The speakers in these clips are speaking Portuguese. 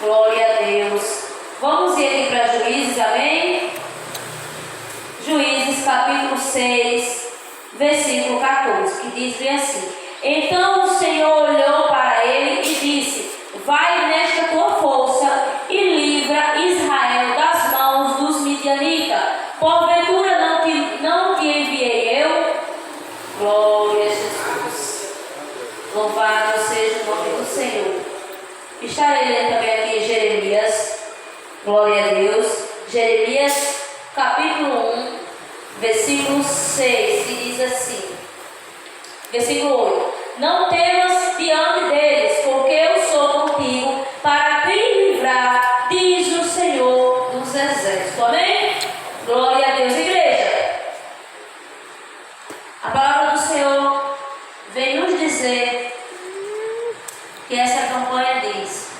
Glória a Deus. Vamos ir aqui para Juízes, amém? Juízes capítulo 6, versículo 14, que diz bem assim: Então o Senhor olhou para ele e disse: Vai nesta tua força e livra Israel das mãos dos midianitas. Porventura não te enviei eu? Glória a Jesus. Louvado seja o nome do Senhor. Estarei lendo também aqui Jeremias. Glória a Deus. Jeremias capítulo 1, versículo 6, que diz assim. Versículo 8: Não temas diante deles, porque eu sou contigo para te livrar, diz o Senhor dos Exércitos. Amém? Glória a Deus, igreja. A palavra do Senhor vem nos dizer que essa campanha diz: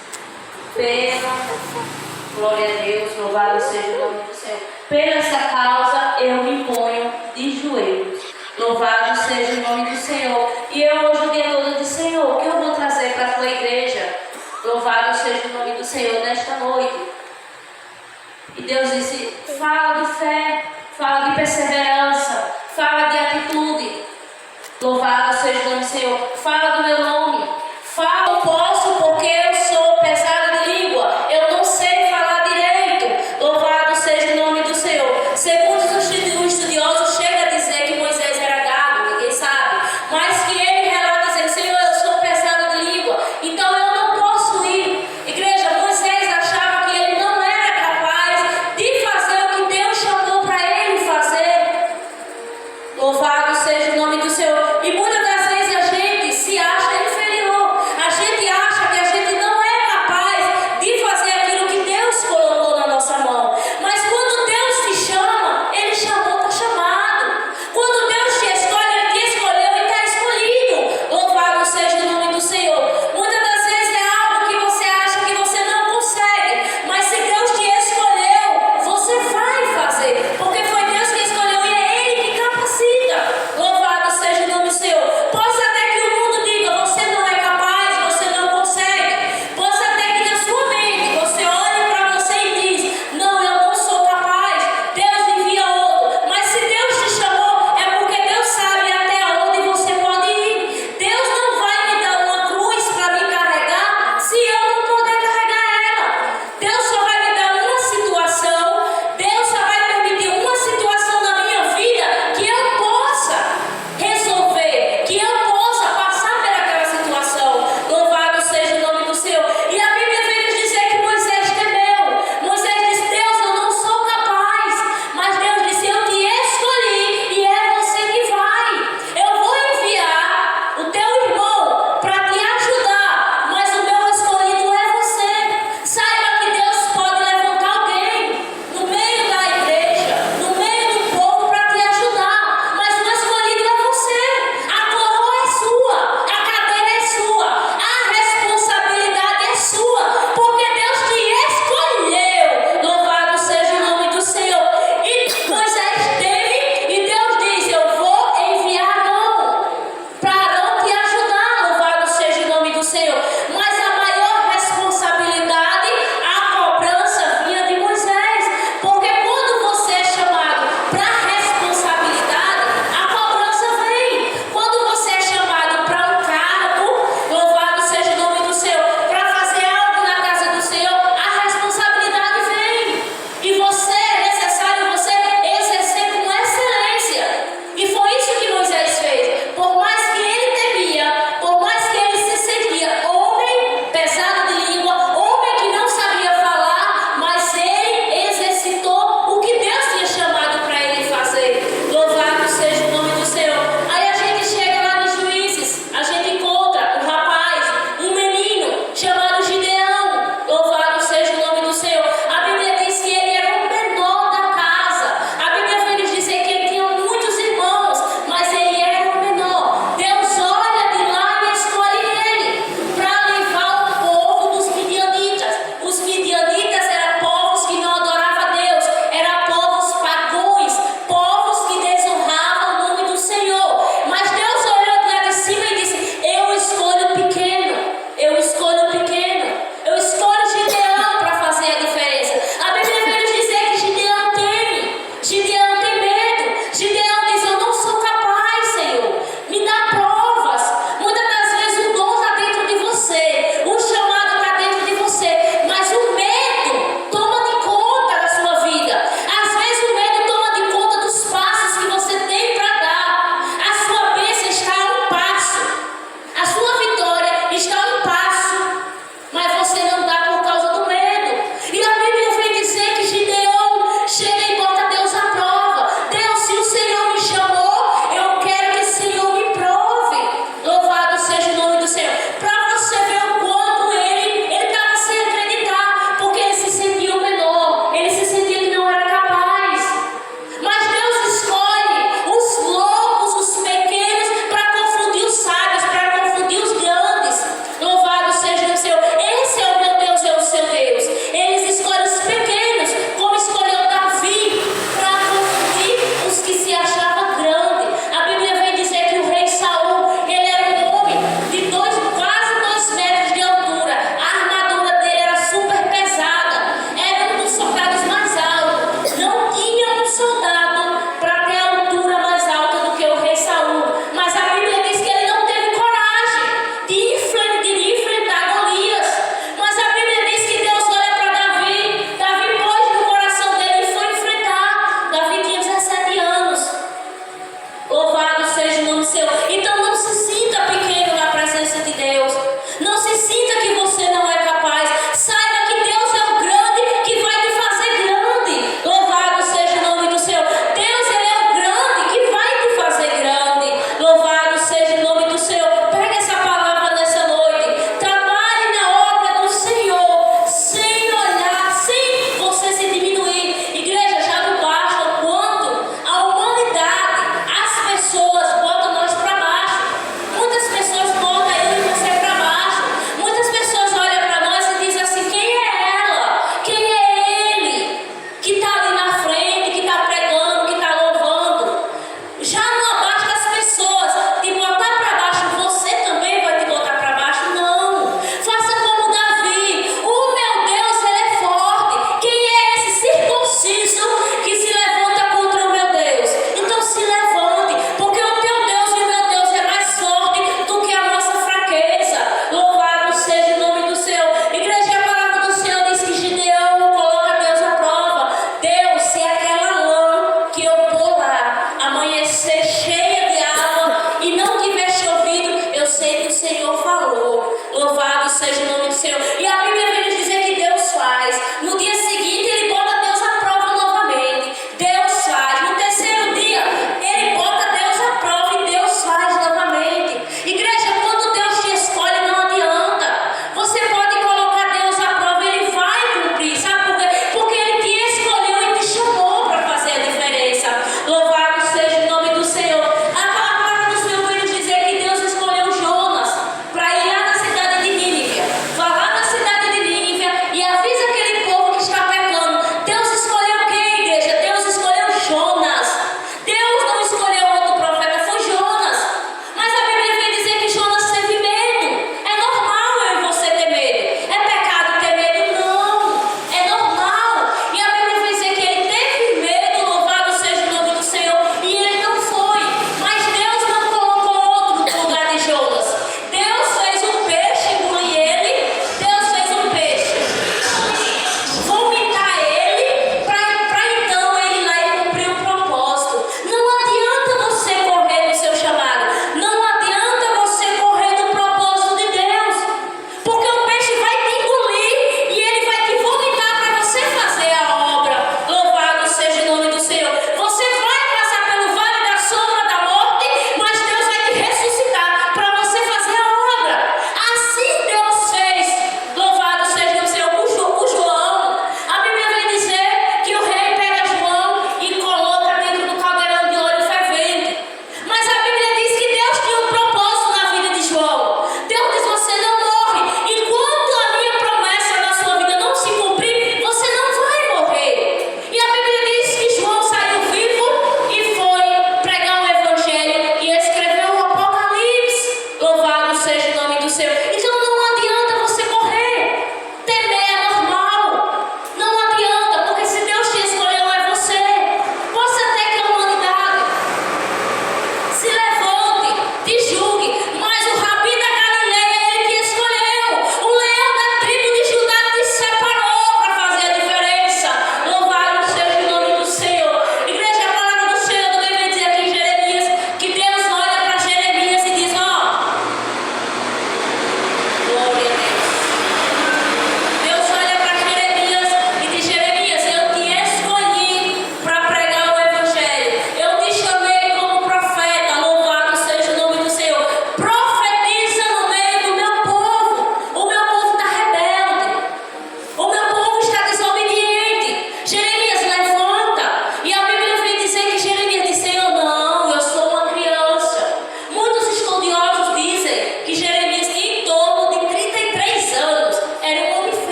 glória a Deus, louvado seja o nome do Senhor. Pela essa causa eu me ponho de joelhos. Louvado seja o nome do Senhor. E eu hoje o dia todo disse: Senhor, o que eu vou trazer para a tua igreja? Louvado seja o nome do Senhor nesta noite. E Deus disse: fala de fé, fala de perseverança, fala de atitude. Louvado seja o nome do Senhor. Fala do meu nome, fala